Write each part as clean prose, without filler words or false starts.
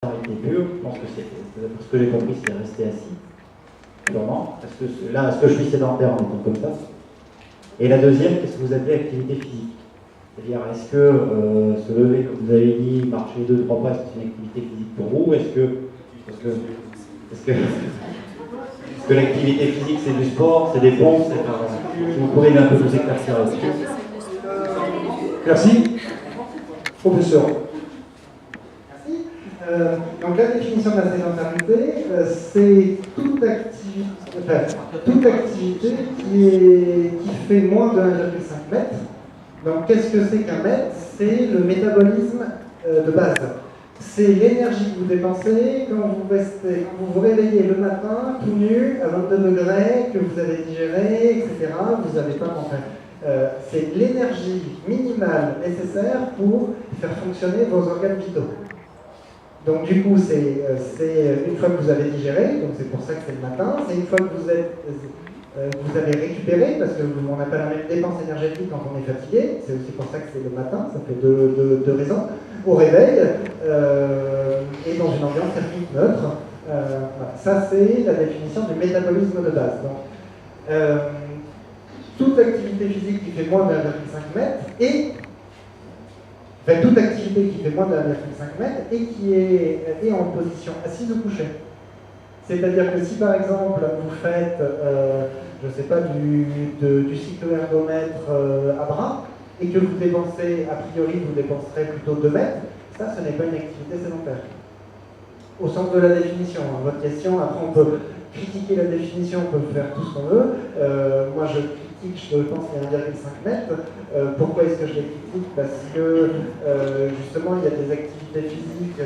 pure, je pense que c'est, ce que j'ai compris, c'est rester assis, purement. Est-ce que je suis sédentaire en étant comme ça? Et la deuxième, qu'est-ce que vous appelez activité physique? C'est-à-dire, est-ce que se lever, comme vous avez dit, marcher 2-3 pas, c'est une activité physique pour vous? Est-ce que l'activité physique, c'est du sport, c'est des pompes, si vous pouvez un peu vous éclaircir là-dessus. Merci. Professeur. Donc la définition de la sédentarité, c'est toute activité qui fait moins de 1,5 mètre. Donc qu'est-ce que c'est qu'un mètre? C'est le métabolisme de base. C'est l'énergie que vous dépensez quand vous vous réveillez le matin tout nu à 22 degrés, que vous avez digéré, etc. Vous n'avez pas mangé. C'est l'énergie minimale nécessaire pour faire fonctionner vos organes vitaux. Donc du coup, c'est une fois que vous avez digéré, donc c'est pour ça que c'est le matin, c'est une fois que vous avez récupéré, parce qu'on n'a pas la même dépense énergétique quand on est fatigué, c'est aussi pour ça que c'est le matin, ça fait deux raisons, au réveil, et dans une ambiance thermique neutre. Voilà. Ça, c'est la définition du métabolisme de base. Donc, toute activité physique qui fait moins de 1,5 mètre toute activité qui fait moins de 1,5 mètre et qui est en position assise ou couchée. C'est-à-dire que si par exemple vous faites, je ne sais pas, du cyclo-ergomètre à bras et que vous dépensez, a priori vous dépenserez plutôt 2 mètres, ça ce n'est pas une activité sédentaire. Au sens de la définition, hein. Votre question, après on peut critiquer la définition, on peut faire tout ce qu'on veut. Moi je pense qu'il y a 1,5 mètre. Pourquoi est-ce que je les critique? Parce que justement il y a des activités physiques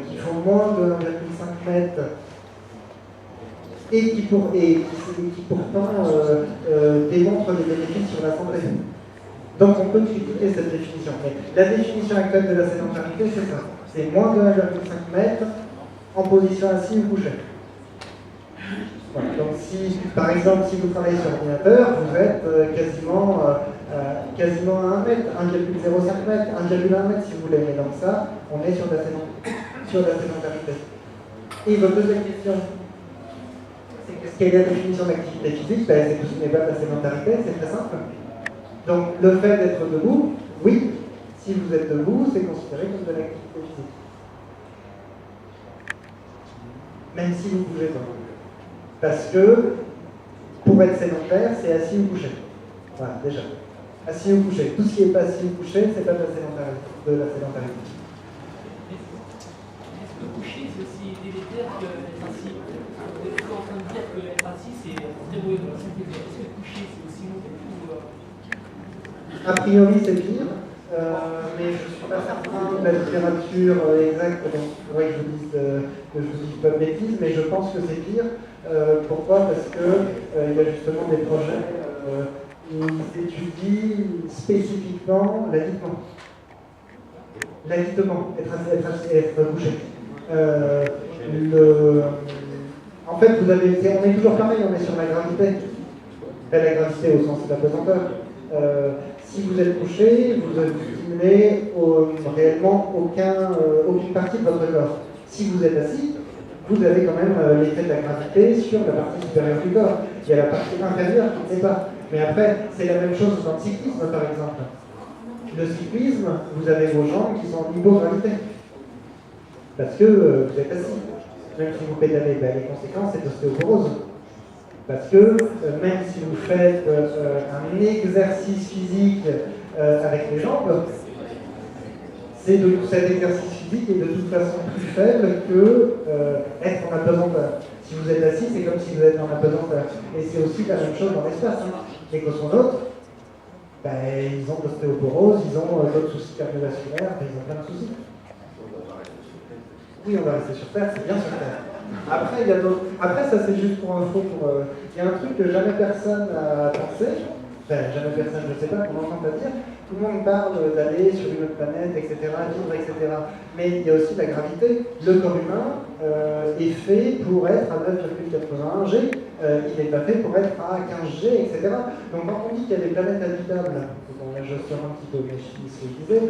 qui font moins de 1,5 mètre et qui pourtant démontrent des bénéfices sur la santé. Donc on peut critiquer cette définition. Mais la définition actuelle de la sédentarité, c'est ça. C'est moins de 1,5 mètre en position assise ou couchée. Voilà. Donc si, par exemple, si vous travaillez sur ordinateur, vous êtes quasiment à 1 mètre, 1,05 mètre, 1,1 mètre si vous voulez. Mais donc ça, on est sur la sédentarité. Et votre deuxième question, c'est quelle est la définition d'activité physique? C'est que ce n'est pas de la sédentarité, c'est très simple. Donc le fait d'être debout, oui, si vous êtes debout, c'est considéré comme de l'activité physique. Même si vous bougez pas. Parce que, pour être sédentaire, c'est assis ou couché. Voilà, déjà. Assis ou couché. Tout ce qui n'est pas assis ou couché, c'est pas de la sédentarité. Est-ce que coucher, c'est aussi délétère qu'être assis? Vous êtes en train de dire que être assis, c'est très mauvais pour la santé. Est-ce que coucher, c'est aussi mauvais pour... A priori, c'est pire. Mais je ne suis pas certain de la littérature exacte, donc il faudrait que je vous dise pas de bêtises, mais je pense que c'est pire. Pourquoi? Parce qu'il y a justement des projets où ils étudient spécifiquement l'alitement. L'alitement, être couché. En fait, on est toujours pareil, on est sur la gravité. La gravité au sens de la pesanteur. Si vous êtes couché, vous ne stimulez réellement aucune partie de votre corps. Si vous êtes assis, vous avez quand même l'effet de la gravité sur la partie supérieure du corps. Il y a la partie inférieure qui ne sait pas. Mais après, c'est la même chose dans le cyclisme, par exemple. Le cyclisme, vous avez vos jambes qui sont en hypogravité. Parce que vous êtes assis. Même si vous pédalez, les conséquences, c'est l'ostéoporose. Parce que même si vous faites un exercice physique avec les jambes, cet exercice physique est de toute façon plus faible que être en apesanteur. Si vous êtes assis, c'est comme si vous êtes en apesanteur. Et c'est aussi la même chose dans l'espace. Hein. Les cosmonautes, ils ont de l'ostéoporose, ils ont d'autres soucis cardiovasculaires, ils ont plein de soucis. Oui, on va rester sur Terre, c'est bien sur Terre. Après, il y a d'autres. Après, ça c'est juste pour info. Il y a un truc que jamais personne n'a pensé. Jamais personne, je ne sais pas, on n'entend pas dire. Tout le monde parle d'aller sur une autre planète, etc., vivre, etc. Mais il y a aussi la gravité. Le corps humain est fait pour être à 9,81 G. Il n'est pas fait pour être à 15 G, etc. Donc quand on dit qu'il y a des planètes habitables, bon, là je sors un petit peu, mais je finis ce que je disais,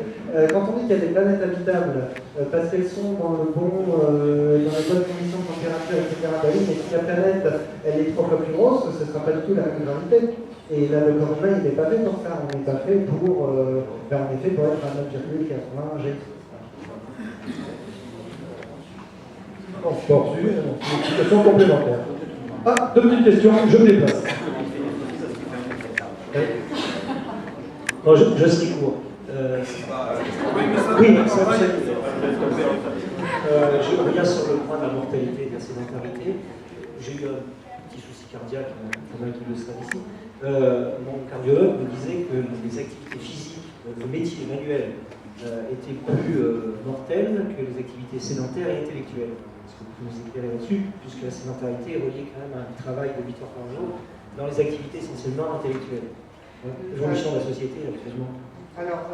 quand on dit qu'il y a des planètes habitables parce qu'elles sont dans les bonnes conditions de température, etc., bah oui, mais si la planète elle est 3 fois plus grosse, ce ne sera pas du tout la même gravité. Et là, le corps humain, il n'est pas fait pour ça. On n'est pas fait pour, on est fait pour être à 9,81 G. Encore une explication complémentaire. Ah, deux petites questions, je me déplace. Non, je serai court. Oui, je reviens sur le point de la mortalité et de la sédentarité. J'ai eu un petit souci cardiaque, il y en a qui le savent ici. Mon cardiologue me disait que les activités physiques, le métier manuel, étaient plus mortelles que les activités sédentaires et intellectuelles. Est-ce que vous pouvez nous éclairer là-dessus, puisque la sédentarité est reliée quand même à un travail de 8 heures par jour dans les activités essentiellement intellectuelles. L'évolution de la société actuellement. Alors,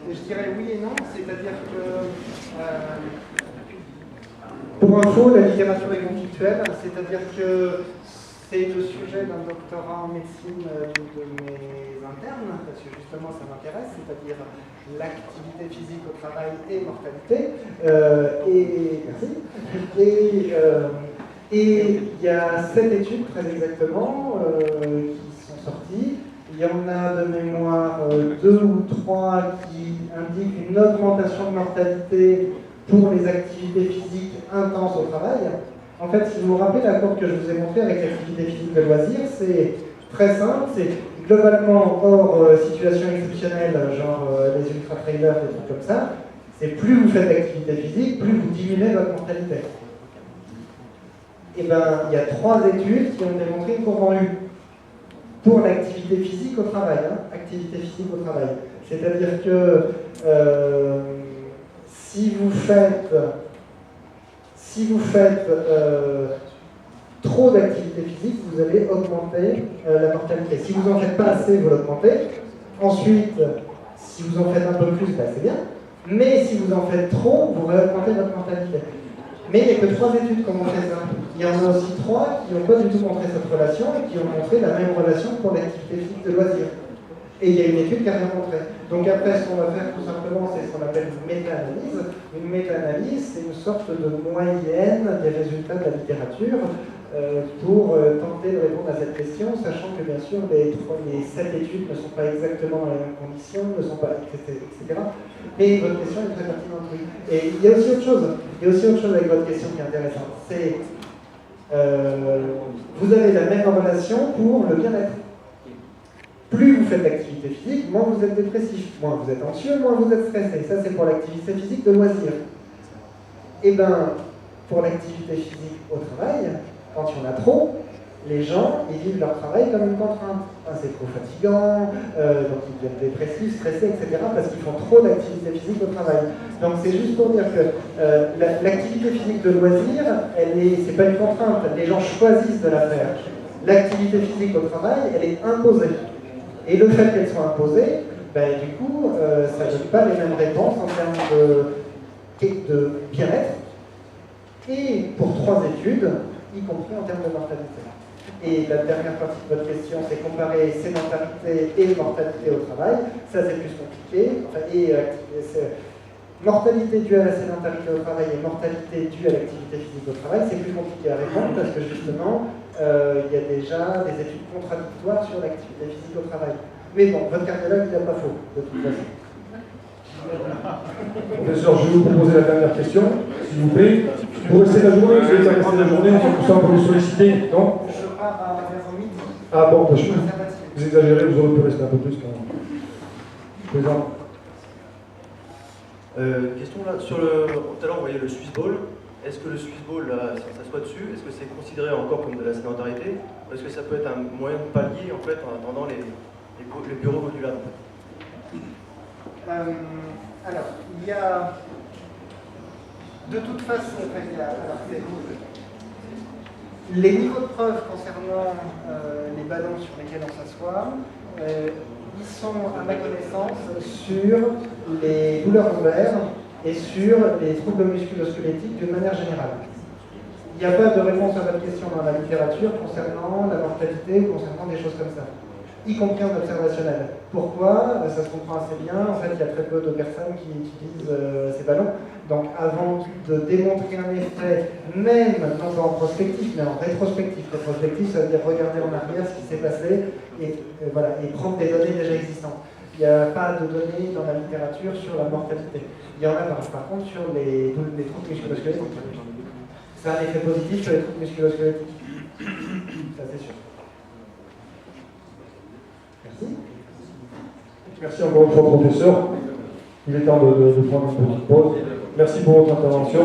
je dirais oui et non, c'est-à-dire que pour info, la littérature est conflictuelle, c'est-à-dire que c'est le sujet d'un doctorat en médecine d'une de mes internes, parce que justement ça m'intéresse, c'est-à-dire l'activité physique au travail et mortalité. Et il y a 7 études très exactement qui sont sorties. Il y en a de mémoire 2 ou 3 qui indiquent une augmentation de mortalité pour les activités physiques intenses au travail. En fait, si vous vous rappelez la courbe que je vous ai montrée avec l'activité physique de loisir, c'est très simple, c'est globalement hors situation exceptionnelle, genre les ultra-trailers, des trucs comme ça, c'est plus vous faites d'activité physique, plus vous diminuez votre mortalité. Et bien, il y a 3 études qui ont démontré une courbe en U pour l'activité physique au travail, activité physique au travail. C'est-à-dire que si vous faites trop d'activité physique, vous allez augmenter la mortalité. Si vous en faites pas assez, vous l'augmentez. Ensuite, si vous en faites un peu plus, bah, c'est bien. Mais si vous en faites trop, vous réaugmentez votre mortalité. Mais il n'y a que 3 études qui ont montré ça. Il y en a aussi 3 qui n'ont pas du tout montré cette relation et qui ont montré la même relation pour l'activité physique de loisir. Et il y a une étude qui a rien montré. Donc après, ce qu'on va faire tout simplement, c'est ce qu'on appelle une méta-analyse. Une méta-analyse, c'est une sorte de moyenne des résultats de la littérature pour tenter de répondre à cette question, sachant que bien sûr, les 7 études ne sont pas exactement dans les mêmes conditions, ne sont pas, etc. Mais votre question est très pertinente, oui. Et il y a aussi autre chose. Il y a aussi autre chose avec votre question qui est intéressante. C'est vous avez la même relation pour le bien-être. Plus vous faites d'activité physique, moins vous êtes dépressif, moins vous êtes anxieux, moins vous êtes stressé. Ça, c'est pour l'activité physique de loisir. Et bien, pour l'activité physique au travail, quand il y en a trop, les gens, ils vivent leur travail comme une contrainte. C'est trop fatigant, donc ils deviennent dépressifs, stressés, etc. parce qu'ils font trop d'activité physique au travail. Donc c'est juste pour dire que l'activité physique de loisir, c'est pas une contrainte, les gens choisissent de la faire. L'activité physique au travail, elle est imposée. Et le fait qu'elle soit imposée, ben, du coup, ça ne donne pas les mêmes réponses en termes de bien-être, et pour 3 études, y compris en termes de mortalité. Et la dernière partie de votre question, c'est comparer sédentarité et mortalité au travail. Ça, c'est plus compliqué. Enfin, mortalité due à la sédentarité au travail et mortalité due à l'activité physique au travail, c'est plus compliqué à répondre parce que justement, il y a déjà des études contradictoires sur l'activité physique au travail. Mais bon, votre cardiologue, il n'a pas faux, de toute façon. Professeur, je vais vous proposer la dernière question, s'il vous plaît. Vous restez la journée, vous allez pas rester la journée, tout ça pour vous solliciter, non? Je pars à vers midi. Ah bon, parce que vous exagérez, vous aurez pu rester un peu plus quand même. Présent. Question là, sur tout à l'heure on voyait le Swiss Ball. Est-ce que le Swiss Ball, là, ça s'assoit dessus? Est-ce que c'est considéré encore comme de la sédentarité? Ou est-ce que ça peut être un moyen de pallier en fait en attendant les bureaux modulables en fait? Alors, il y a de toute façon, les niveaux de preuve concernant les ballons sur lesquels on s'assoit, ils sont, à ma connaissance, sur les douleurs lombaires et sur les troubles musculo-squelettiques d'une manière générale. Il n'y a pas de réponse à votre question dans la littérature concernant la mortalité ou concernant des choses comme ça, y compris en observationnel. Pourquoi? Ça se comprend assez bien. En fait, il y a très peu de personnes qui utilisent ces ballons. Donc, avant de démontrer un effet, même non pas en prospectif, mais en rétrospectif. Rétrospectif, ça veut dire regarder en arrière ce qui s'est passé et prendre des données déjà existantes. Il n'y a pas de données dans la littérature sur la mortalité. Il y en a par contre sur les troubles musculo-squelettiques. Ça a un effet positif sur les troubles musculo-squelettiques. Ça, c'est sûr. Merci. Merci encore une fois, professeur. Il est temps de prendre une petite pause. Merci pour votre intervention.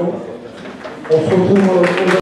On se retrouve